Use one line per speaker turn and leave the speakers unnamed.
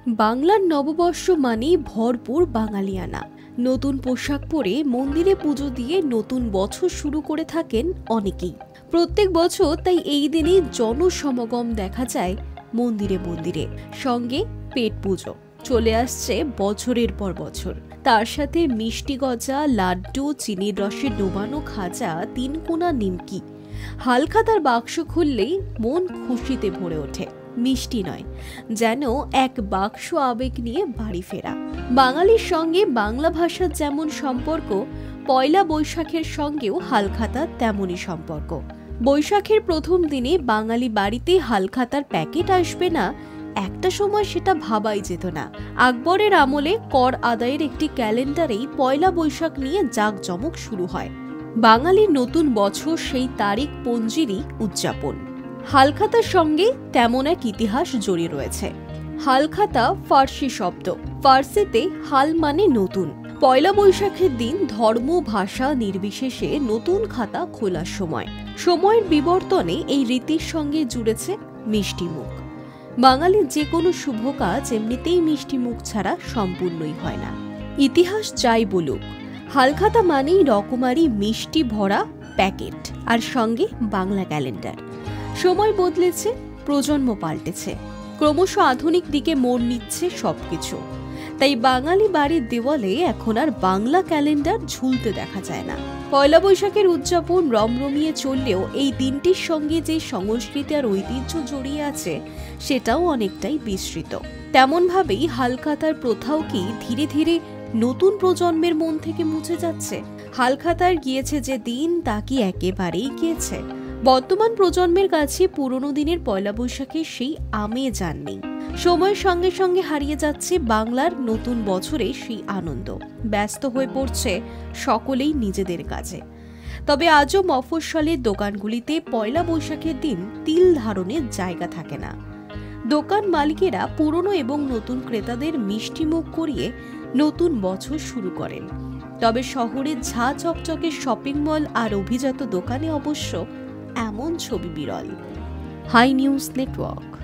বাংলার নববর্ষ মানেই ভরপুর বাঙালিয়ানা। নতুন পোশাক পরে মন্দিরে পুজো দিয়ে নতুন বছর শুরু করে থাকেন অনেকেই। প্রত্যেক বছর তাই এই দিনে জনসমাগম দেখা যায় মন্দিরে মন্দিরে। সঙ্গে পেট পুজো চলে আসছে বছরের পর বছর। তার সাথে মিষ্টি গজা, লাড্ডু, চিনির রসে ডোবানো খাজা, তিনকোনা নিমকি। হালখাতার বাক্স খুললেই মন খুশিতে ভরে ওঠে। মিষ্টি নয়, যেন এক বাক্স আবেগ নিয়ে বাড়ি ফেরা। বাঙালির সঙ্গে বাংলা ভাষার যেমন সম্পর্ক, পয়লা বৈশাখের সঙ্গেও হালখাতার তেমনই সম্পর্ক। বৈশাখের প্রথম দিনে বাঙালি বাড়িতে হালখাতার প্যাকেট আসবে না, একটা সময় সেটা ভাবাই যেত না। আকবরের আমলে কর আদায়ের একটি ক্যালেন্ডারেই পয়লা বৈশাখ নিয়ে জাঁকজমক শুরু হয়। বাঙালির নতুন বছর সেই তারিখ পঞ্জিরই উদযাপন। হালখাতার সঙ্গে তেমন এক ইতিহাস জড়িয়ে রয়েছে। হালখাতা ফার্সি শব্দ, ফার্সিতে হাল মানে নতুন। পয়লা বৈশাখের দিন ধর্ম ভাষা নির্বিশেষে নতুন খাতা খোলার সময়। সময়ের বিবর্তনে এই রীতির সঙ্গে জুড়েছে মিষ্টি মুখ। বাঙালির যে কোনো শুভ কাজ এমনিতেই মিষ্টি মুখ ছাড়া সম্পূর্ণই হয় না। ইতিহাস যাই বলুক, হালখাতা মানেই রকমারি মিষ্টি ভরা প্যাকেট, আর সঙ্গে বাংলা ক্যালেন্ডার। সময় বদলেছে, প্রজন্ম পাল্টেছে, ক্রমশ আধুনিক দিকে মোড় নিচ্ছে সবকিছু। তাই বাঙালি বাড়ির দেওয়ালে এখন আর বাংলা ক্যালেন্ডার ঝুলতে দেখা যায় না। পয়লা বৈশাখের উদযাপন রমরমিয়ে চললেও এই দিনটির সঙ্গে যে সংস্কৃতি আর ঐতিহ্য জড়িয়ে আছে সেটাও অনেকটাই বিস্মৃত। তেমনভাবেই হালখাতার প্রথাও কি ধীরে ধীরে নতুন প্রজন্মের মন থেকে মুছে যাচ্ছে? হালখাতার গিয়েছে যে দিন, তা কি একেবারেই গিয়েছে? বর্তমান প্রজন্মের কাছে পুরনো দিনের পয়লা বৈশাখের সেই আমেজ আর নেই। সময়ের সঙ্গে সঙ্গে হারিয়ে যাচ্ছে বাংলার নতুন বছরে সেই আনন্দ। ব্যস্ত হয়ে পড়ছে সকলেই নিজেদের কাজে। তবে আজও মফস্বলের দোকানগুলিতে পয়লা বৈশাখের দিন তিল ধারণের জায়গা থাকে না। দোকান মালিকেরা পুরনো এবং নতুন ক্রেতাদের মিষ্টিমুখ করিয়ে নতুন বছর শুরু করেন। তবে শহরের ঝাঁ চকচকে শপিং মল আর অভিজাত দোকানে অবশ্য এমন ছবি বিরল। Hi news network.